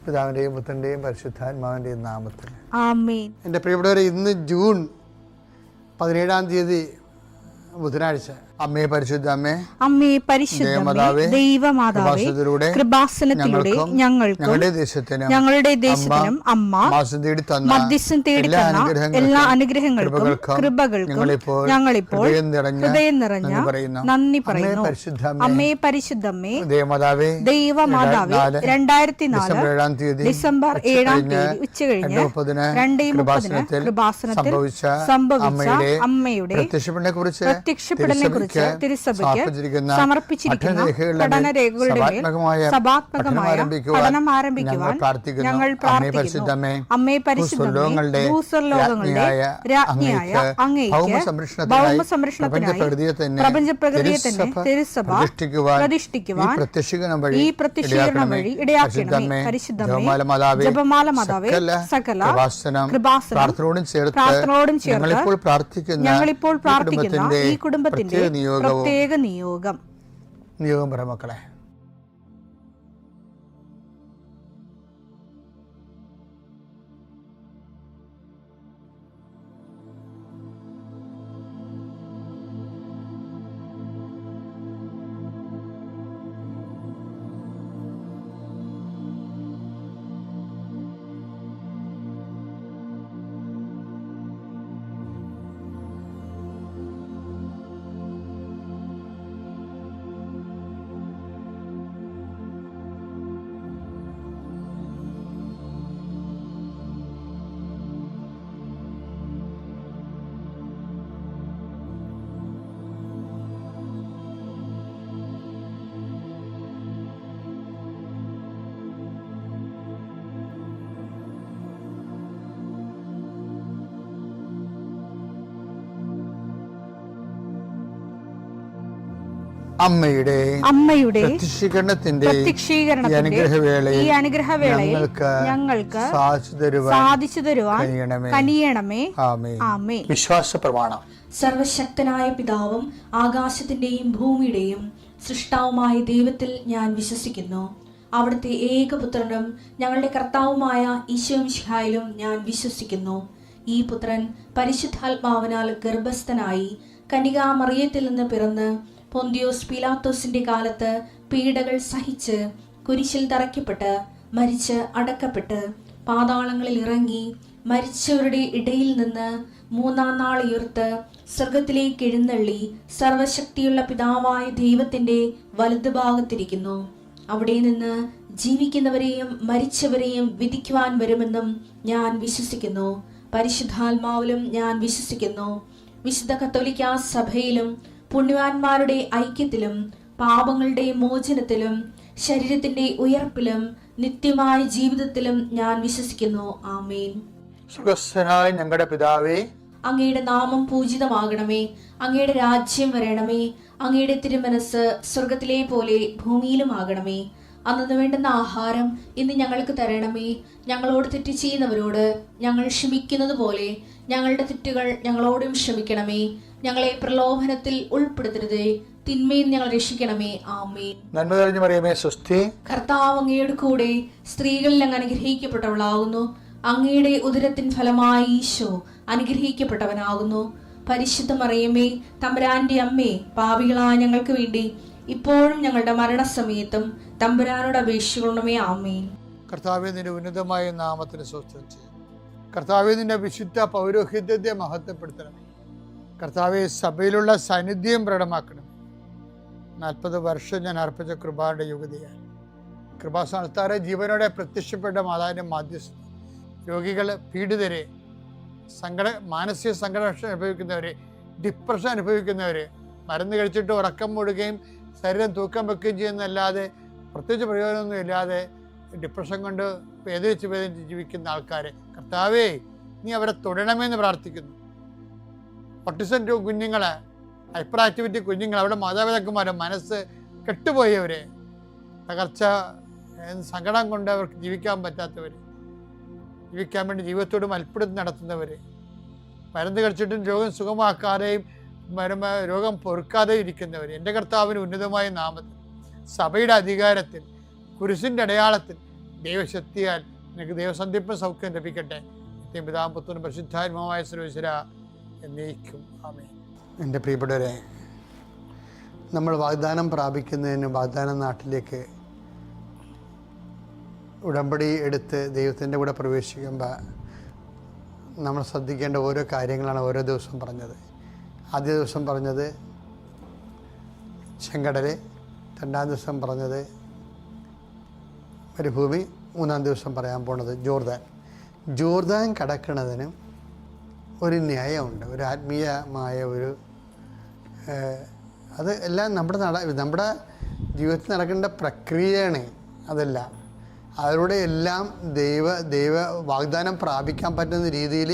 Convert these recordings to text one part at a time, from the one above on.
പിതാവിൻ്റെയും പുത്രൻ്റെയും പരിശുദ്ധാത്മാവിൻ്റെയും നാമത്തിൽ ആമേൻ. എൻ്റെ പ്രിയപ്പെട്ടവരെ, ഇന്ന് ജൂൺ 17 ബുധനാഴ്ച. അമ്മേ പരിശുദ്ധ അമ്മേ, അമ്മേ പരിശുദ്ധമേ, ദൈവമാതാവേ, കൃപാസനത്തിലൂടെ ഞങ്ങൾക്കും ഞങ്ങളുടെ ദേശത്തിനും അമ്മ മധ്യസ്ഥം തേടി തന്ന എല്ലാ അനുഗ്രഹങ്ങൾക്കും കൃപകൾക്കും ഞങ്ങളിപ്പോൾ ഹൃദയം നിറഞ്ഞ നന്ദി പറയുന്നു. അമ്മേ പരിശുദ്ധമേ, ദൈവമാതാവേ, 2004 ഡിസംബർ 7 ഉച്ചകഴിഞ്ഞ് 2:30 കൃപാസനത്തിൽ സംഭവിച്ച അമ്മയുടെ പ്രത്യക്ഷപ്പെടലിനെ കുറിച്ച് തിരുസഭയ്ക്ക് സമർപ്പിച്ചിരിക്കുന്ന പഠനരേഖകളുടെ മേൽ സഭാത്മകമായ പഠനം ആരംഭിക്കുവാൻ ഞങ്ങൾ പ്രാർത്ഥിക്കുന്നു. അമ്മേ പരിശുദ്ധമേ, ഭൂസ്വർലോകങ്ങളുടെ രാജ്ഞിയായ അങ്ങേയ്ക്ക് ഭൗമസംരക്ഷണത്തിനായി പ്രപഞ്ചപ്രകൃതിയെ തന്നെ തിരുസഭ പ്രതിഷ്ഠിക്കുവാൻ ഈ പ്രത്യക്ഷീകരണം വഴി ഇടയാക്കണമേ. പരിശുദ്ധമേ, ജപമാല മാതാവേ, സകല കൃപാസനം പ്രാർത്ഥനയോടും ചേർത്ത് ഞങ്ങളിപ്പോൾ പ്രാർത്ഥിക്കുന്ന ഈ കുടുംബത്തിന്റെ പ്രത്യേക നിയോഗം പറ മക്കളെ. അമ്മയുടെ പ്രത്യക്ഷീകരണത്തിന്റെ ഈ അനുഗ്രഹവേളയിൽ ഞങ്ങൾക്ക് സാധിച്ചു തരുവാൻ കനിയണമേ. ആമേൻ. വിശ്വാസ പ്രമാണം. സർവശക്തനായ പിതാവും ആകാശത്തിന്റെയും ഭൂമിയുടെയും സൃഷ്ടാവുമായ ദൈവത്തിൽ ഞാൻ വിശ്വസിക്കുന്നു. അവിടുത്തെ ഏകപുത്രനും ഞങ്ങളുടെ കർത്താവുമായ ഈശോമിശിഹായിലും ഞാൻ വിശ്വസിക്കുന്നു. ഈ പുത്രൻ പരിശുദ്ധാത്മാവിനാൽ ഗർഭസ്ഥനായി കന്യകാമറിയത്തിൽ നിന്ന് പിറന്ന് പൊന്തിയോസ് പീലാത്തോസിന്റെ കാലത്ത് പീഡകൾ സഹിച്ച് കുരിശിൽ തറയ്ക്കപ്പെട്ട് മരിച്ച് അടക്കപ്പെട്ട് പാതാളങ്ങളിൽ ഇറങ്ങി മരിച്ചവരുടെ ഇടയിൽ നിന്ന് 3-ാം നാൾ ഉയർത്ത് സ്വർഗത്തിലേക്ക് എഴുന്നള്ളി സർവശക്തിയുള്ള പിതാവായ ദൈവത്തിന്റെ വലതുഭാഗത്തിരിക്കുന്നു. അവിടെ നിന്ന് ജീവിക്കുന്നവരെയും മരിച്ചവരെയും വിധിക്കുവാൻ വരുമെന്നും ഞാൻ വിശ്വസിക്കുന്നു. പരിശുദ്ധാത്മാവിലും ഞാൻ വിശ്വസിക്കുന്നു. വിശുദ്ധ കത്തോലിക്കാ സഭയിലും പുണ്യവാന്മാരുടെ ഐക്യത്തിലും പാപങ്ങളുടെ മോചനത്തിലും ശരീരത്തിന്റെ ഉയർപ്പിലും നിത്യമായ ജീവിതത്തിലും ഞാൻ വിശ്വസിക്കുന്നു. ആമേൻ. സ്വർഗ്ഗസ്ഥനായ ഞങ്ങളുടെ പിതാവേ, അങ്ങയുടെ നാമം പൂജിതമാകണമേ. അങ്ങയുടെ രാജ്യം വരണമേ. അങ്ങയുടെ തിരുമനസ് സ്വർഗത്തിലെ പോലെ ഭൂമിയിലും ആകണമേ. അന്നു വേണ്ടുന്ന ആഹാരം ഇന്ന് ഞങ്ങൾക്ക് തരണമേ. ഞങ്ങളോട് തെറ്റ് ചെയ്യുന്നവരോട് ഞങ്ങൾ ക്ഷമിക്കുന്നത് പോലെ ഞങ്ങളുടെ തെറ്റുകൾ ഞങ്ങളോടും ക്ഷമിക്കണമേ. ഞങ്ങളെ പ്രലോഭനത്തിൽ ഉൾപ്പെടുത്തരുതേ, തിന്മയിൽ ഞങ്ങൾ രക്ഷിക്കണമേ. ആമേൻ. നന്മ നിറഞ്ഞ മറിയമേ, സ്വസ്തി. കർത്താവ് അങ്ങയുടെ കൂടെ സ്ത്രീകളിൽ അങ്ങ് അനുഗ്രഹിക്കപ്പെട്ടവളാകുന്നു. അങ്ങയുടെ ഉദരത്തിൻ ഫലമായി ഈശോ അനുഗ്രഹിക്കപ്പെട്ടവനാകുന്നു. പരിശുദ്ധ മറിയമേ, തമ്പുരാന്റെ അമ്മേ, പാപികളായ ഞങ്ങൾക്ക് വേണ്ടി ഇപ്പോഴും ഞങ്ങളുടെ മരണസമയത്തും തമ്പുരാനോട് അപേക്ഷിക്കണമേ. ആമേൻ. കർത്താവേ, നിന്റെ ഉന്നതമായ നാമത്തിന് സ്വസ്ഥം ചെയ്യും. കർത്താവേ, നിന്റെ വിശുദ്ധ പൗരോഹിത്യത്തെ മഹത്വപ്പെടുത്തണമേ. കർത്താവെ, സഭയിലുള്ള സാന്നിധ്യം പ്രകടമാക്കണം. 40 വർഷം ഞാൻ അർപ്പിച്ച കൃപാന്റെ യുഗതിയാൽ കൃപാസ്ഥാനത്താറെ ജീവനോടെ പ്രത്യക്ഷപ്പെട്ട മാതാവിന്റെ മാധ്യസ്ഥ രോഗികൾ, പീഡിതരെ, മാനസിക സംഘർഷം അനുഭവിക്കുന്നവരെ, ഡിപ്രഷൻ അനുഭവിക്കുന്നവരെ, മരുന്ന് കഴിച്ചിട്ട് ഉറക്കം മൂടുകയും ശരീരം തൂക്കം വെക്കുകയും ചെയ്യുന്നതല്ലാതെ പ്രത്യേകിച്ച് പ്രയോജനമൊന്നും ഇല്ലാതെ ഡിപ്രഷൻ കൊണ്ട് വേദനിച്ച് ജീവിക്കുന്ന ആൾക്കാരെ കർത്താവേ, നീ അവരെ തൊടണമെന്ന് പ്രാർത്ഥിക്കുന്നു. ഓട്ടിസം കുഞ്ഞുങ്ങളെ, ഹൈപ്പർ ആക്ടിവിറ്റി കുഞ്ഞുങ്ങൾ, അവിടെ മാതാപിതാക്കന്മാരെ മനസ്സ് കെട്ടുപോയവരെ, തകർച്ച സങ്കടം കൊണ്ട് അവർക്ക് ജീവിക്കാൻ പറ്റാത്തവർ, ജീവിക്കാൻ വേണ്ടി ജീവിതത്തോട് മൽപ്പിടുത്തം നടത്തുന്നവർ, മരുന്ന് കഴിച്ചിട്ടും രോഗം സുഖമാക്കാതെയും രോഗം പൊറുക്കാതെയും ഇരിക്കുന്നവർ, എൻ്റെ കർത്താവിന് ഉന്നതമായ നാമത്തിൽ സഭയുടെ അധികാരത്തിൽ കുരിശിൻ്റെ അടയാളത്തിൽ ദൈവശക്തിയാൽ നിനക്ക് ദൈവസന്ധിപ്പ് സൗഖ്യം ലഭിക്കട്ടെ. പിതാവും പുത്രനും പരിശുദ്ധാത്മാവായ സർവ്വേശ്വര എന്നേക്കും ആമേൻ. എൻ്റെ പ്രിയപ്പെട്ടവരെ, നമ്മൾ വാഗ്ദാനം പ്രാപിക്കുന്നതിന് വാഗ്ദാന നാട്ടിലേക്ക് ഉടമ്പടി എടുത്ത് ദൈവത്തിൻ്റെ കൂടെ പ്രവേശിക്കുമ്പോൾ നമ്മൾ ശ്രദ്ധിക്കേണ്ട ഓരോ കാര്യങ്ങളാണ് ഓരോ ദിവസം പറഞ്ഞത്. ആദ്യ ദിവസം പറഞ്ഞത് ചെങ്കടൽ, രണ്ടാം ദിവസം പറഞ്ഞത് മരുഭൂമി, മൂന്നാം ദിവസം പറയാൻ പോണത് ജോർദാൻ. ജോർദാൻ കടക്കുന്നതിന് ഒരു ന്യായമുണ്ട്, ഒരു ആത്മീയമായ ഒരു അത് എല്ലാം നമ്മുടെ ജീവിതത്തിൽ നടക്കേണ്ട പ്രക്രിയയാണ്. അതെല്ലാം അതിലൂടെ എല്ലാം ദൈവ വാഗ്ദാനം പ്രാപിക്കാൻ പറ്റുന്ന രീതിയിൽ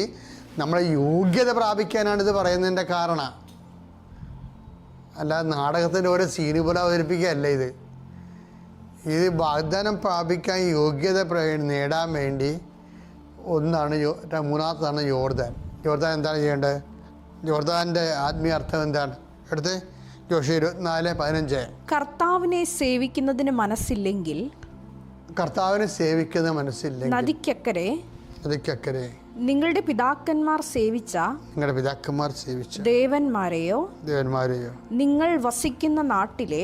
നമ്മളെ യോഗ്യത പ്രാപിക്കാനാണിത് പറയുന്നതിൻ്റെ കാരണം. അല്ലാതെ നാടകത്തിൻ്റെ ഓരോ സീന് പോലെ അവതരിപ്പിക്കുകയല്ല ഇത് വാഗ്ദാനം പ്രാപിക്കാൻ യോഗ്യത നേടാൻ വേണ്ടി ഒന്നാണ് മൂന്നാമതാണ് യോർദാൻ. യോർദാൻ എന്താണ് ചെയ്യേണ്ടത്? യോർദാൻ്റെ ആത്മീയ അർത്ഥം എന്താണ്? എടുത്ത് ജോഷി 24:15. കർത്താവിനെ സേവിക്കുന്നതിന് മനസ്സില്ലെങ്കിൽ നദിക്കക്കരെ നിങ്ങളുടെ പിതാക്കന്മാർ സേവിച്ച ദേവന്മാരെയോ നിങ്ങൾ വസിക്കുന്ന നാട്ടിലെ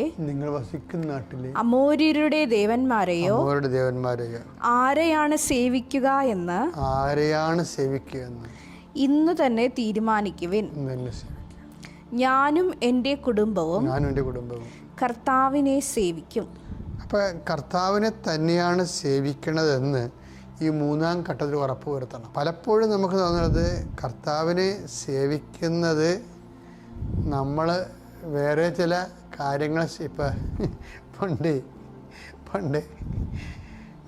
അമോര്യരുടെ ദേവന്മാരെയോ ആരെയാണ് സേവിക്കുക എന്ന് ഇന്ന് തന്നെ തീരുമാനിക്കുവിൻ. ഞാനും എൻ്റെ കുടുംബവും കർത്താവിനെ സേവിക്കും. അപ്പോൾ കർത്താവിനെ തന്നെയാണ് സേവിക്കണതെന്ന് ഈ മൂന്നാം ഘട്ടത്തിൽ ഉറപ്പ് വരുത്തണം. പലപ്പോഴും നമുക്ക് തോന്നുന്നത് കർത്താവിനെ സേവിക്കുന്നത് നമ്മൾ വേറെ ചില കാര്യങ്ങൾ പണ്ട്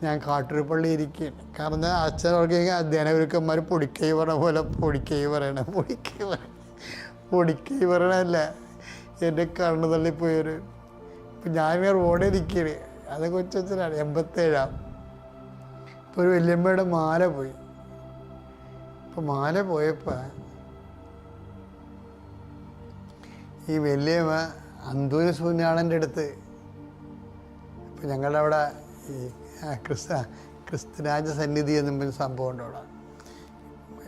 ഞാൻ കാട്ടൂർപ്പള്ളി ഇരിക്കുകയാണ്. കാരണം അച്ഛനവർക്ക് ധ്യാനഗുരുക്കന്മാർ പൊടിക്കൈ പറയണല്ല എൻ്റെ കണ്ണു തള്ളിപ്പോയൊരു. ഇപ്പം ഞാനിങ്ങനെ റോഡിൽ ഇരിക്കുകയാണ്. അത് കൊച്ചച്ഛനാണ്, 87. ഇപ്പോൾ ഒരു വല്യമ്മയുടെ മാല പോയി. ഇപ്പോൾ മാല പോയപ്പോൾ ഈ വല്യമ്മ അന്തൂരി സൂര്യാളൻ്റെ അടുത്ത്, ഇപ്പം ഞങ്ങളുടെ അവിടെ ഈ ക്രിസ്തുരാജ സന്നിധി എന്നും സംഭവം ഉണ്ട്. അവിടെ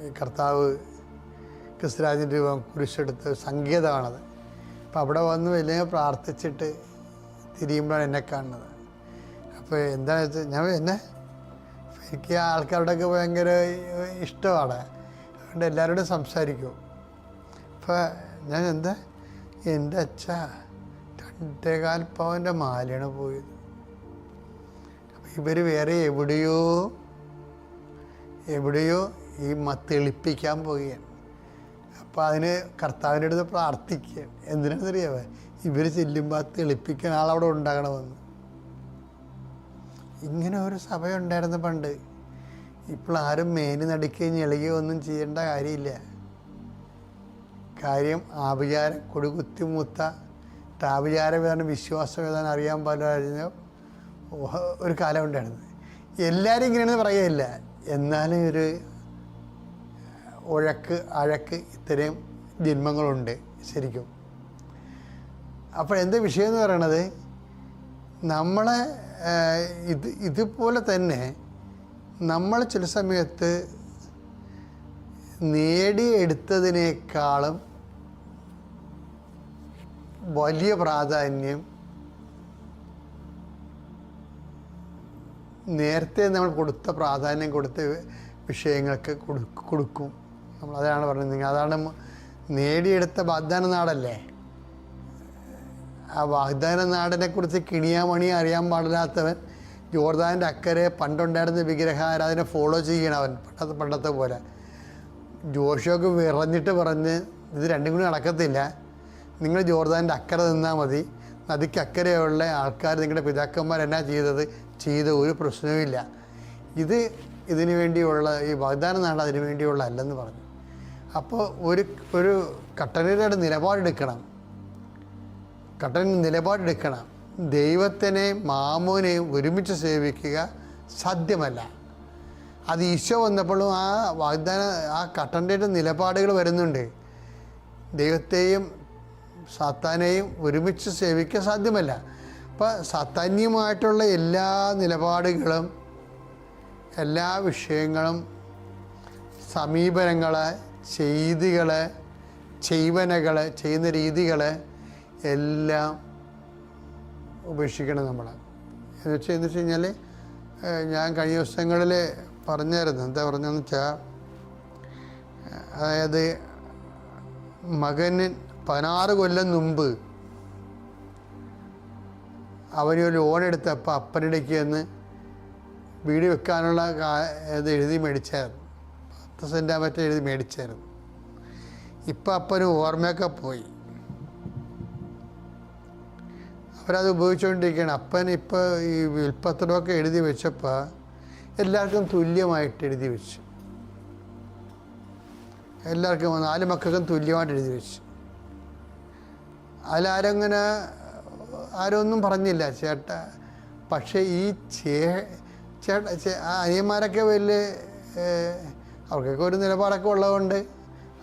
ഈ കർത്താവ് ക്രിസ്തുരാജൻ്റെ രൂപം കുരിശെടുത്ത് സംഗീതമാണത്. അപ്പം അവിടെ വന്ന് വലിയ പ്രാർത്ഥിച്ചിട്ട് തിരിയുമ്പോഴാണ് എന്നെ കാണുന്നത്. അപ്പോൾ എന്താണെന്ന് വെച്ചാൽ എനിക്ക് ആൾക്കാരുടെയൊക്കെ ഭയങ്കര ഇഷ്ടമാണ്, അതുകൊണ്ട് എല്ലാവരോടും സംസാരിക്കും. അപ്പോൾ ഞാൻ എൻ്റെ അച്ഛ 2.25 പവൻ്റെ മാലയാണ് പോയത്. അപ്പോൾ ഇവർ വേറെ എവിടെയോ ഈ തെളിപ്പിക്കാൻ പോവുകയാണ്. അപ്പോൾ അതിന് കർത്താവിൻ്റെ അടുത്ത് പ്രാർത്ഥിക്കുകയാണ്. എന്തിനാണെന്നറിയാമോ? ഇവർ ചെല്ലുമ്പോൾ ആ തെളിപ്പിക്കാൻ ആളവിടെ ഉണ്ടാകണമെന്ന്. ഇങ്ങനെ ഒരു സഭയുണ്ടായിരുന്നു പണ്ട്. ഇപ്പോൾ ആരും മേനി നടിക്കുകയും ഞെളിക്കുകയോ ഒന്നും ചെയ്യേണ്ട കാര്യമില്ല. കാര്യം ആഭിചാരം കൊടുകുത്തി മൂത്ത ആഭിചാരം ഏതാണ് വിശ്വാസം ഏതാണ് അറിയാൻ പാടില്ല ഒരു കാലം ഉണ്ടായിരുന്നത്. എല്ലാവരും ഇങ്ങനെയാണെന്ന് പറയുകയില്ല, എന്നാലും ഒരു അഴക്ക് ഇത്രയും ജന്മങ്ങളുണ്ട് ശരിക്കും. അപ്പോൾ എന്താ വിഷയം എന്ന് പറയണത്, നമ്മളെ ഇതുപോലെ തന്നെ നമ്മൾ ചില സമയത്ത് നേടിയെടുത്തതിനേക്കാളും വലിയ പ്രാധാന്യം നേരത്തെ നമ്മൾ കൊടുത്ത പ്രാധാന്യം കൊടുത്ത വിഷയങ്ങൾക്ക് കൊടുക്കും നമ്മൾ. അതാണ് പറഞ്ഞത്, അതാണ് നേടിയെടുത്ത വാഗ്ദാന നാടല്ലേ. ആ വാഗ്ദാന നാടിനെക്കുറിച്ച് കിണിയാമണിയെ അറിയാൻ പാടില്ലാത്തവൻ ജോർദാൻ്റെ അക്കരെ പണ്ടുണ്ടായിരുന്ന വിഗ്രഹാരാധന ഫോളോ ചെയ്യണം. അവൻ പണ്ടത്തെ പോലെ ജോഷുവൊക്കെ വിറഞ്ഞിട്ട് പറഞ്ഞ് ഇത് രണ്ടും കൂടി നടക്കത്തില്ല, നിങ്ങൾ ജോർദാൻ്റെ അക്കരെ നിന്നാൽ മതി, നദിക്ക് അക്കരെയുള്ള ആൾക്കാർ നിങ്ങളുടെ പിതാക്കന്മാർ എന്നാ ചെയ്ത ഒരു പ്രശ്നവുമില്ല. ഇതിനു വേണ്ടിയുള്ള ഈ വാഗ്ദാന നാട് അതിനു വേണ്ടിയുള്ള അല്ലെന്ന് പറഞ്ഞു. അപ്പോൾ ഒരു കട്ടനയുടെ നിലപാടെടുക്കണം. ദൈവത്തിനെ മാമോനെയും ഒരുമിച്ച് സേവിക്കുക സാധ്യമല്ല. അത് ഈശോ വന്നപ്പോഴും ആ കട്ടൻ്റെ നിലപാടുകൾ വരുന്നുണ്ട്. ദൈവത്തെയും സാത്താനെയും ഒരുമിച്ച് സേവിക്കാൻ സാധ്യമല്ല. അപ്പോൾ സാത്താന്യമായിട്ടുള്ള എല്ലാ നിലപാടുകളും എല്ലാ വിഷയങ്ങളും, സമീപനങ്ങൾ, ചെയ്തികൾ, ചെയ്വനകൾ, ചെയ്യുന്ന രീതികൾ എല്ലാം ഉപേക്ഷിക്കണം നമ്മൾ. എന്ന് വെച്ച് കഴിഞ്ഞാൽ ഞാൻ കഴിഞ്ഞ ദിവസങ്ങളിൽ പറഞ്ഞായിരുന്നു. എന്താ പറഞ്ഞതെന്ന് വെച്ചാൽ, അതായത് മകന് 16 കൊല്ലം മുമ്പ് അവനൊരു ലോൺ എടുത്തപ്പോൾ അപ്പനിടയ്ക്ക് എന്ന് വീട് വെക്കാനുള്ള ഇത് എഴുതി മേടിച്ചായിരുന്നു. 10 സെൻറ്റാ മറ്റേ എഴുതി മേടിച്ചായിരുന്നു. ഇപ്പം അപ്പന് ഓർമ്മയൊക്കെ പോയി. അവരത് ഉപയോഗിച്ചുകൊണ്ടിരിക്കുകയാണ്. അപ്പൻ ഇപ്പോൾ ഈ വിൽപ്പത്രമൊക്കെ എഴുതി വെച്ചപ്പോൾ എല്ലാവർക്കും തുല്യമായിട്ട് എഴുതി വെച്ചു. എല്ലാവർക്കും 4 മക്കൾക്കും തുല്യമായിട്ട് എഴുതി വെച്ചു. അതിലാരങ്ങനെ ആരൊന്നും പറഞ്ഞില്ല ചേട്ടാ. പക്ഷേ ഈ അനിയന്മാരൊക്കെ വലിയ അവർക്കൊക്കെ ഒരു നിലപാടൊക്കെ ഉള്ളതുകൊണ്ട്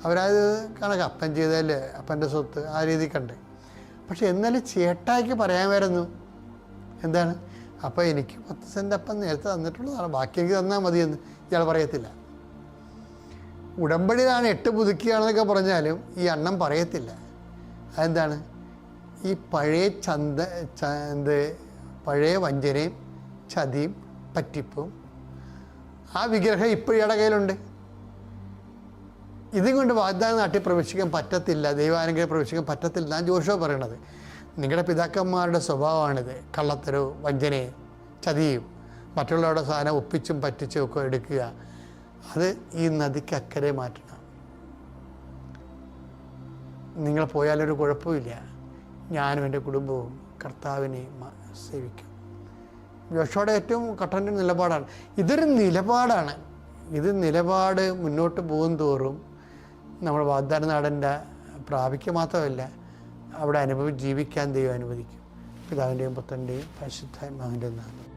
അവരത് കണക്ക് അപ്പൻ ചെയ്തതല്ലേ, അപ്പൻ്റെ സ്വത്ത് ആ രീതി കണ്ട്. പക്ഷെ എന്നാലും ചേട്ടായിക്ക് പറയാമായിരുന്നു എന്താണ്, അപ്പം എനിക്ക് 10 സെൻറ്റ് അപ്പം നേരത്തെ തന്നിട്ടുള്ളതാണ്, ബാക്കി എനിക്ക് തന്നാൽ മതിയെന്ന് ഇയാൾ പറയത്തില്ല. ഉടമ്പടിയിലാണ് 8 പുതുക്കിയാണെന്നൊക്കെ പറഞ്ഞാലും ഈ അണ്ണൻ പറയത്തില്ല. അതെന്താണ്, ഈ പഴയ പഴയ വഞ്ചനയും ചതിയും പറ്റിപ്പും ആ വിഗ്രഹം ഇപ്പോഴും ഇയാളുടെ കയ്യിലുണ്ട്. ഇതും കൊണ്ട് വാഗ്ദാന നാട്ടിൽ പ്രവേശിക്കാൻ പറ്റത്തില്ല, ദൈവാനുഗ്രഹം പ്രവേശിക്കാൻ പറ്റത്തില്ല എന്നാണ് ജോഷുവ പറയണത്. നിങ്ങളുടെ പിതാക്കന്മാരുടെ സ്വഭാവമാണിത്. കള്ളത്തരവും വഞ്ചനയും ചതിയും മറ്റുള്ളവരുടെ സാധനം ഒപ്പിച്ചും പറ്റിച്ചും ഒക്കെ എടുക്കുക. അത് ഈ നദിക്ക് അക്കരെ മാറ്റണം. നിങ്ങൾ പോയാലൊരു കുഴപ്പമില്ല, ഞാനും എൻ്റെ കുടുംബവും കർത്താവിനെ സേവിക്കും. ജോഷുവയുടെ ഏറ്റവും കട്ടൻ്റെ നിലപാടാണ്. ഇതൊരു നിലപാടാണ്. ഇത് നിലപാട് മുന്നോട്ട് പോകും തോറും നമ്മൾ വാഗ്ദാന നാടൻ്റെ പ്രാപിക്കുക മാത്രമല്ല, അവിടെ ജീവിക്കാൻ ദൈവം അനുവദിക്കും. പിതാവിൻ്റെയും പുത്രൻ്റെയും പരിശുദ്ധാത്മാവിൻ്റെയും നാമം.